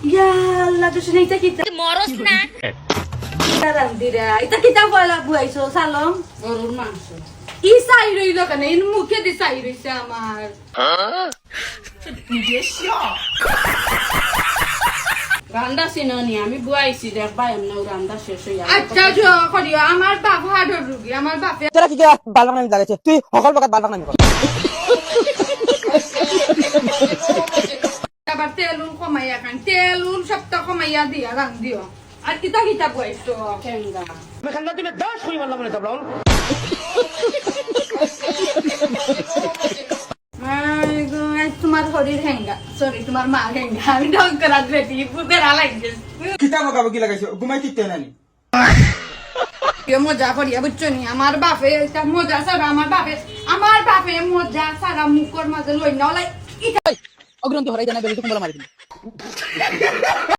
ইয়া আল্লাহ তো শুনে এটা কিতা মরস না রান্দিরা এটা কিতা বলা বুয়াইছো সালম গরুর মাংস ই সাই রইল কেন এর মুখে দি সাই রইছে আমার রান্দা চিননি আমি বুয়াইছি দেখবা এমনি রান্দা শেষ হইয়া আচ্ছা যো করিও আমার বাপ হাড়ের রোগী আমার বাপে তোরা কি বালবাক নামি লাগাইছে তুই সকল প্রকার বালবাক নামি কর আবার তেলুন কমাইয়া খান তেলুন সপ্তাহ কমাইয়া দিয়া রান দিও আর কিতা কিতা বুয়াইছো ঠেঙ্গা মেখানটা তুমি 10 কই মারলাম না তাবলাম তোমার শরীর হেঙ্গা সরি তোমার মা হেঙ্গা আমি ঢং করার রেডি বুদের আলাইছে কিতা মগাবো কি লাগাইছো ঘুমাই কিতে নানি মজা করিয়া বুঝছো নি আমার বাপে এটা মজা সারা আমার বাপে মজা সারা মুখর মাঝে লই না লাই অগ্রন্থ হরাই জানা বেলি তুমি বলা মারি